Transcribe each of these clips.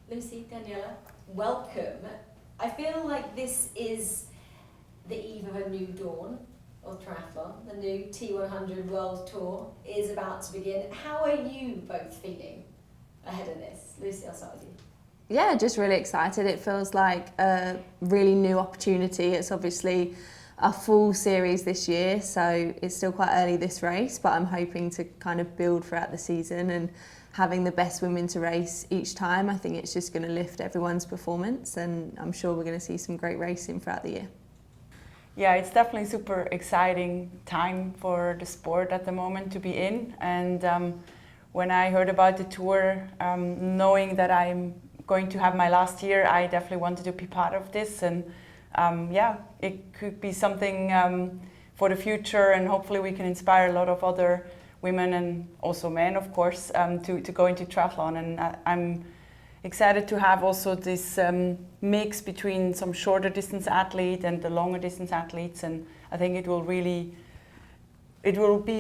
Lucy, Daniela, welcome. I feel like this is the eve of a new dawn of triathlon. The new T100 World Tour is about to begin. How are you both feeling ahead of this? Lucy, I'll start with you. Yeah, just really excited. It feels like a really new opportunity. It's obviously a full series this year, so it's still quite early this race, but I'm hoping to kind of build throughout the season, and having the best women to race each time, I think it's just going to lift everyone's performance, and I'm sure we're going to see some great racing throughout the year. Yeah, it's definitely super exciting time for the sport at the moment to be in, and when I heard about the tour, knowing that I'm going to have my last year, I definitely wanted to be part of this, and yeah, it could be something for the future, and hopefully we can inspire a lot of other women and also men, of course, to go into triathlon. And I'm excited to have also this mix between some shorter distance athlete and the longer distance athletes, and I think it will be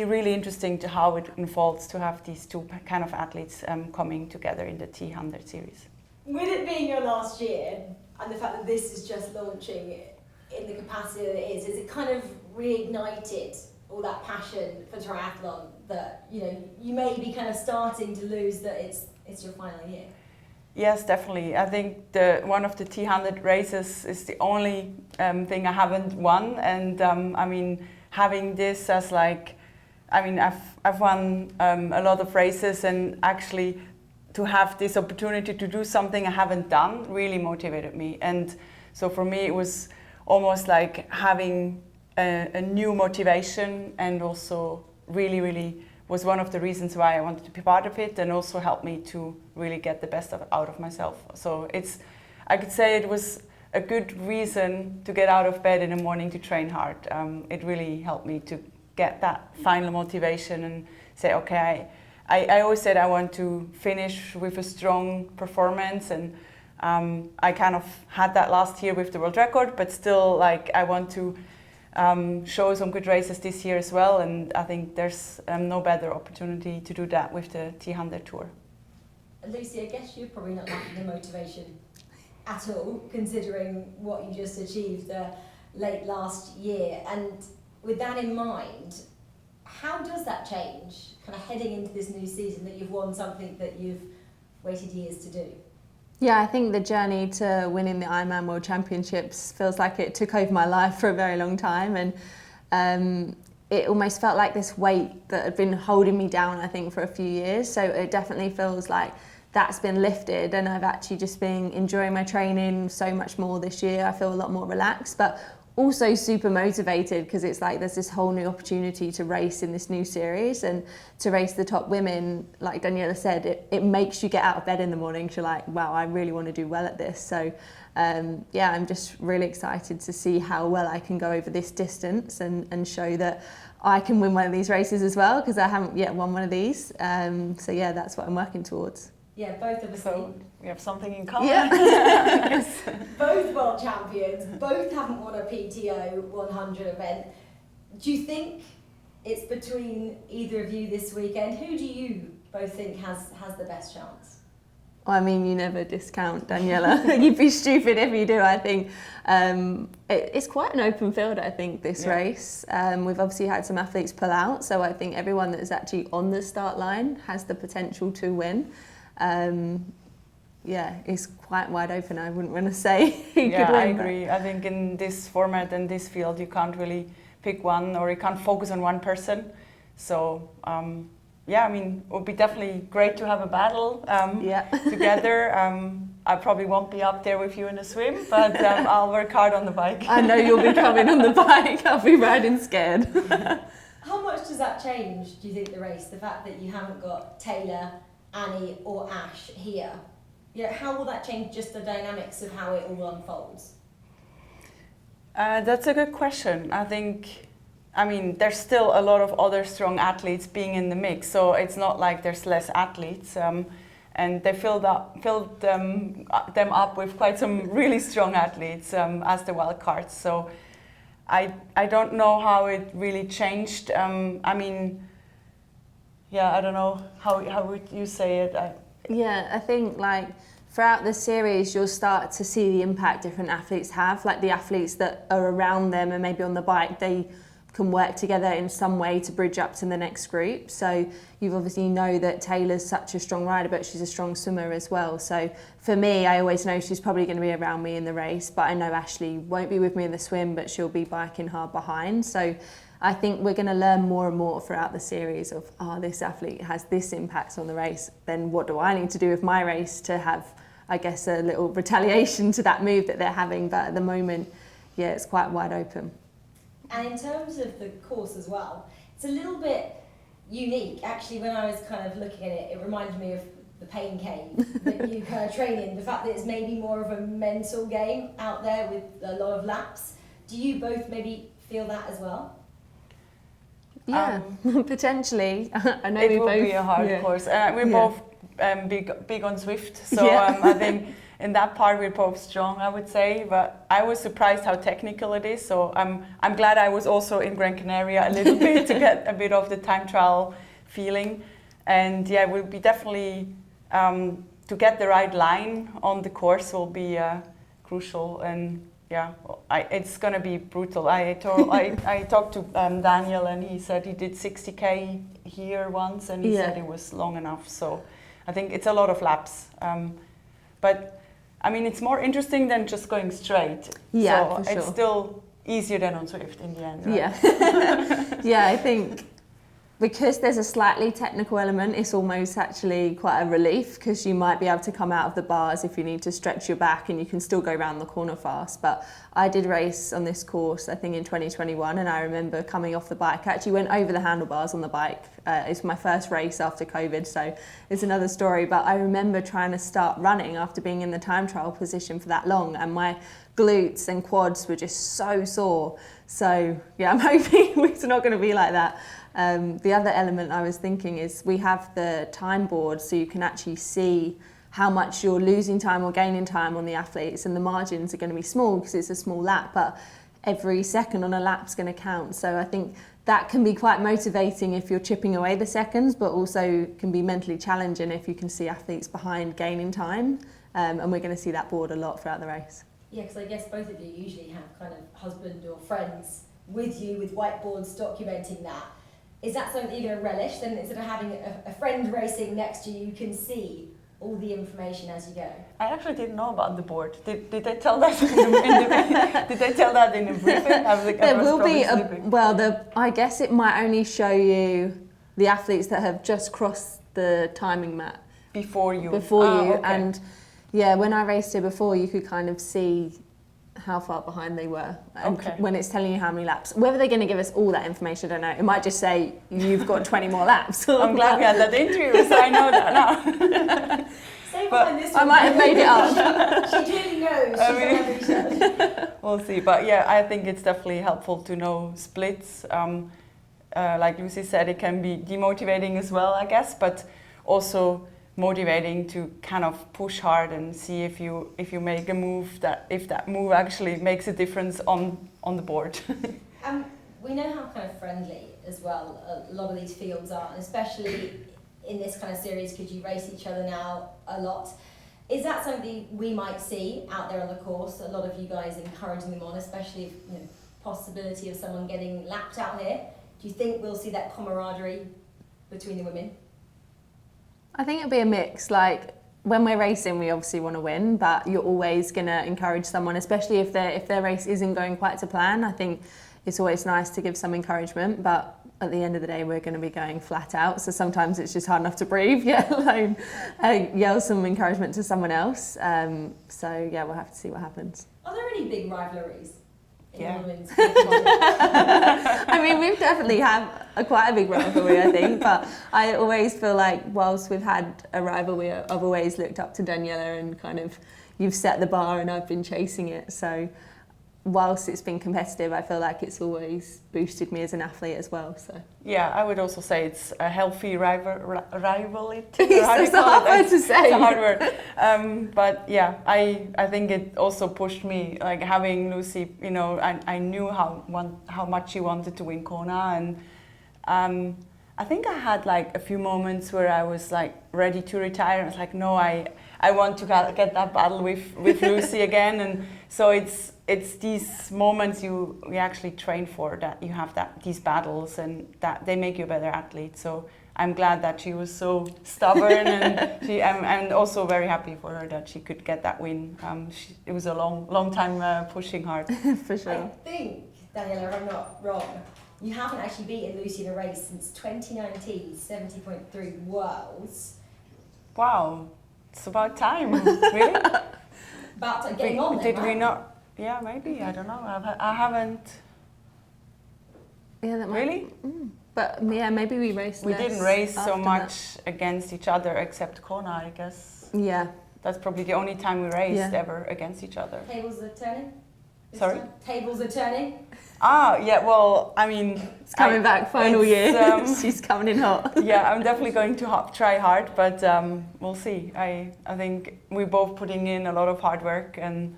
really interesting to how it unfolds to have these two kind of athletes coming together in the T100 series. With it being your last year, and the fact that this is just launching in the capacity that it is it kind of reignited all that passion for triathlon that you may be kind of starting to lose, that it's your final year? Yes, definitely. I think one of the T100 races is the only thing I haven't won, and I mean, having this as I've won a lot of races, and actually to have this opportunity to do something I haven't done really motivated me. And so for me it was almost like having a new motivation, and also really was one of the reasons why I wanted to be part of it, and also helped me to really get the best out of myself. So I could say it was a good reason to get out of bed in the morning to train hard. It really helped me to get that final motivation and say, okay, I always said I want to finish with a strong performance, and I kind of had that last year with the world record, but still I want to show some good races this year as well, and I think there's no better opportunity to do that with the T100 Tour. Lucy, I guess you're probably not lacking the motivation at all, considering what you just achieved late last year. And with that in mind, how does that change, kind of heading into this new season, that you've won something that you've waited years to do? Yeah, I think the journey to winning the Ironman World Championships feels like it took over my life for a very long time, and it almost felt like this weight that had been holding me down, I think, for a few years. So it definitely feels like that's been lifted, and I've actually just been enjoying my training so much more this year. I feel a lot more relaxed, but also super motivated, because it's like there's this whole new opportunity to race in this new series, and to race the top women, like Daniela said, it makes you get out of bed in the morning. You're like, wow, I really want to do well at this. So yeah, I'm just really excited to see how well I can go over this distance, and show that I can win one of these races as well, because I haven't yet won one of these. So yeah, that's what I'm working towards. Yeah, both of us. So we have something in common. Yeah. Both world champions, both haven't won a PTO 100 event. Do you think it's between either of you this weekend? Who do you both think has the best chance? I mean, you never discount Daniela. You'd be stupid if you do. I think it's quite an open field, I think, this race. We've obviously had some athletes pull out, so I think everyone that is actually on the start line has the potential to win. Yeah, it's quite wide open. I wouldn't want to say who could win. I agree. I think in this format and this field, you can't really pick one, or you can't focus on one person. So yeah, I mean, it would be definitely great to have a battle together. I probably won't be up there with you in the swim, but I'll work hard on the bike. I know you'll be coming on the bike. I'll be riding scared. How much does that change, do you think, the race? The fact that you haven't got Taylor, Annie or Ash here? Yeah, how will that change just the dynamics of how it all unfolds? That's a good question. I mean, there's still a lot of other strong athletes being in the mix, so it's not like there's less athletes, and they filled them up with quite some really strong athletes as the wild cards. So I don't know how it really changed. I mean, yeah, I don't know how would you say it. Yeah, I think throughout the series, you'll start to see the impact different athletes have. Like the athletes that are around them and maybe on the bike, they can work together in some way to bridge up to the next group. So you obviously know that Taylor's such a strong rider, but she's a strong swimmer as well. So for me, I always know she's probably going to be around me in the race, but I know Ashley won't be with me in the swim, but she'll be biking hard behind. So I think we're going to learn more and more throughout the series of, this athlete has this impact on the race, then what do I need to do with my race to have, I guess, a little retaliation to that move that they're having. But at the moment, yeah, it's quite wide open. And in terms of the course as well, it's a little bit unique. Actually, when I was kind of looking at it, it reminded me of the pain cave that you kind of train in. The fact that it's maybe more of a mental game out there with a lot of laps. Do you both maybe feel that as well? Yeah, potentially. I know it we will both be a hard course. We're both big on Swift, so I think in that part we're both strong, I would say. But I was surprised how technical it is. So I'm glad I was also in Gran Canaria a little bit to get a bit of the time trial feeling. And yeah, we'll be definitely to get the right line on the course will be crucial. And yeah, it's gonna be brutal. I talked to Daniel, and he said he did 60k here once, and he said it was long enough. So I think it's a lot of laps. But I mean, it's more interesting than just going straight. Yeah, so for sure. It's still easier than on Swift in the end, right? Yeah. Yeah, I think because there's a slightly technical element, it's almost actually quite a relief, because you might be able to come out of the bars if you need to stretch your back, and you can still go around the corner fast. But I did race on this course, I think in 2021, and I remember coming off the bike. I actually went over the handlebars on the bike. It's my first race after COVID, so it's another story. But I remember trying to start running after being in the time trial position for that long, and my glutes and quads were just so sore. So yeah, I'm hoping it's not going to be like that. The other element I was thinking is we have the time board, so you can actually see how much you're losing time or gaining time on the athletes, and the margins are going to be small because it's a small lap, but every second on a lap's going to count. So I think that can be quite motivating if you're chipping away the seconds, but also can be mentally challenging if you can see athletes behind gaining time. And we're going to see that board a lot throughout the race. Yeah, because I guess both of you usually have kind of husband or friends with you with whiteboards documenting that. Is that something that you're going to relish? Then instead of having a friend racing next to you, you can see all the information as you go. I actually didn't know about the board. Did they tell that did they tell that in the briefing? There will be I guess it might only show you the athletes that have just crossed the timing mat before you. Okay. And yeah, when I raced here before, you could kind of see how far behind they were, and when it's telling you how many laps. Whether they're going to give us all that information, I don't know. It might just say you've got 20 more laps. I'm glad we had that interview, so I know that now. I might have made it up. She clearly knows. She's done research. We'll see, but yeah, I think it's definitely helpful to know splits. Like Lucy said, it can be demotivating as well, I guess, but also motivating to kind of push hard and see if you make a move, if that move actually makes a difference on the board. We know how kind of friendly as well a lot of these fields are, and especially in this kind of series because you race each other now a lot. Is that something we might see out there on the course? A lot of you guys encouraging them on, especially if possibility of someone getting lapped out here. Do you think we'll see that camaraderie between the women? I think it'll be a mix. Like when we're racing, we obviously want to win, but you're always going to encourage someone, especially if their race isn't going quite to plan. I think it's always nice to give some encouragement, but at the end of the day, we're going to be going flat out. So sometimes it's just hard enough to breathe, let alone yell some encouragement to someone else. So yeah, we'll have to see what happens. Are there any big rivalries? Yeah. I mean, we've definitely had quite a big rivalry, I think, but I always feel like whilst we've had a rivalry, I've always looked up to Daniela and kind of, you've set the bar and I've been chasing it. So whilst it's been competitive, I feel like it's always boosted me as an athlete as well. So yeah, I would also say it's a healthy rivalry. It's a hard word to say. It's a hard word. But yeah, I think it also pushed me, like having Lucy, I knew how much she wanted to win Kona, and I think I had like a few moments where I was like ready to retire. I was like, no, I I want to get that battle with Lucy again. And so it's these moments you actually train for, that you have these battles, and that they make you a better athlete. So I'm glad that she was so stubborn, and I'm also very happy for her that she could get that win. It was a long time pushing hard. For sure. I think, Daniela, if I'm not wrong, you haven't actually beaten Lucy in a race since 2019, 70.3 Worlds. Wow, it's about time, really? About getting on there, Did we not? Yeah, maybe, I don't know. I haven't. Yeah, that might, Really? But yeah, maybe we raced We less didn't race so after much against each other except Kona, I guess. that. Yeah. That's probably the only time we raced Yeah. ever against each other. Tables are turning? this Sorry? time? Tables are turning? Yeah, well, I mean... It's coming back, final year. It's, She's coming in hot. yeah, I'm definitely going to try hard, but we'll see. I think we're both putting in a lot of hard work, and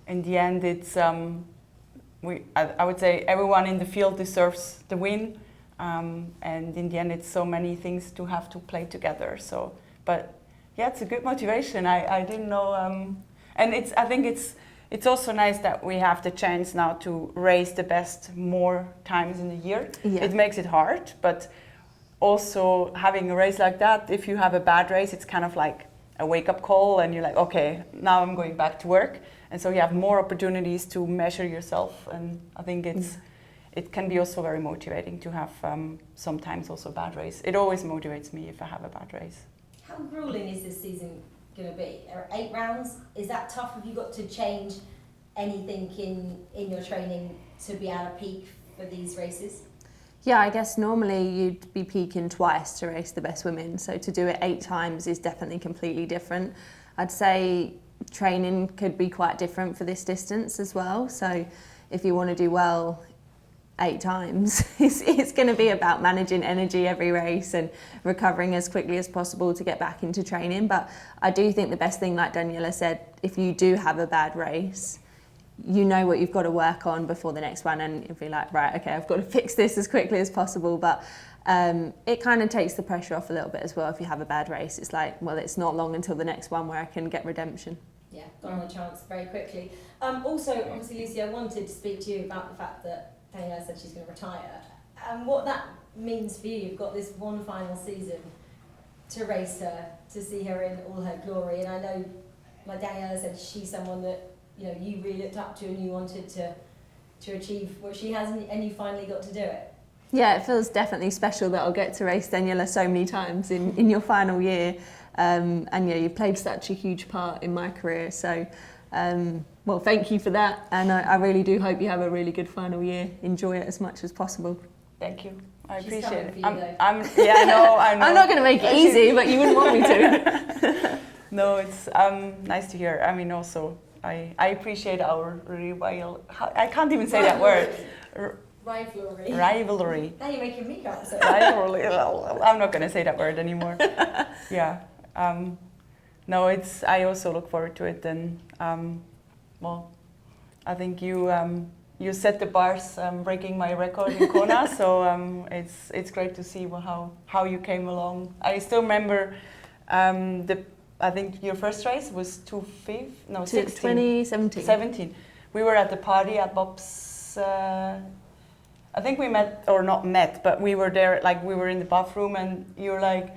in the end, it's I would say everyone in the field deserves the win, and in the end, it's so many things to have to play together. So, but yeah, it's a good motivation. I didn't know, and I think it's also nice that we have the chance now to race the best more times in the year. Yeah. It makes it hard, but also having a race like that, if you have a bad race, it's kind of like a wake-up call, and you're like, okay, now I'm going back to work. And so you have more opportunities to measure yourself, and I think it can be also very motivating to have sometimes also a bad race. It always motivates me if I have a bad race. How grueling is this season going to be? 8 rounds, is that tough? Have you got to change anything in your training to be able to peak for these races? Yeah, I guess normally you'd be peaking twice to race the best women, so to do it 8 times is definitely completely different. I'd say training could be quite different for this distance as well, so if you want to do well 8 times, it's going to be about managing energy every race and recovering as quickly as possible to get back into training. But I do think the best thing, like Daniela said, if you do have a bad race, you know what you've got to work on before the next one, and you'll be like, right, okay, I've got to fix this as quickly as possible. But it kind of takes the pressure off a little bit as well. If you have a bad race, it's like, well, it's not long until the next one where I can get redemption. Yeah, gone on a chance very quickly. Also, obviously, Lucy, I wanted to speak to you about the fact that Daniela said she's going to retire, and what that means for you. You've got this one final season to race her, to see her in all her glory, and I know, like Daniela said, she's someone that you really looked up to, and you wanted to achieve what she has, and you finally got to do it. Yeah, it feels definitely special that I'll get to race Daniela so many times in your final year. And yeah, you played such a huge part in my career. So, well, thank you for that. And I really do hope you have a really good final year. Enjoy it as much as possible. Thank you. I She's appreciate it. coming for you, Yeah, I know. I'm not going to make it easy, but you wouldn't want me to. No, it's nice to hear. I mean, also, I appreciate our I can't even say that word. Rivalry. Rivalry. Now you're making me go. So. Rivalry. I'm not going to say that word anymore. Yeah. No, I also look forward to it, and well, I think you set the bars, breaking my record in Kona. So it's great to see how you came along. I still remember I think your first race was 16. 2017. 17. We were at the party at Bob's. I think we met, or not met, but we were there, like we were in the bathroom, and you were like,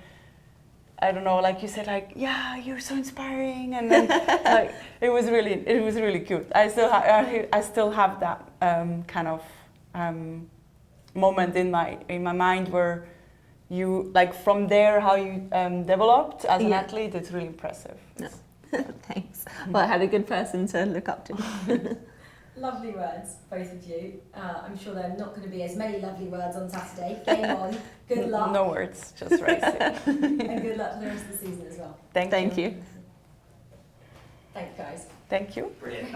I don't know, like you said, like, yeah, you're so inspiring, and then like it was really cute. I still have that kind of moment in my mind where you, like, from there, how you developed as an athlete, it's really impressive. No. Thanks. Well, I had a good person to look up to. Lovely words, both of you. I'm sure there are not going to be as many lovely words on Saturday. Game on. Good luck. No words, just racing. And good luck for the rest of the season as well. Thank you. Thanks, guys. Thank you. Brilliant.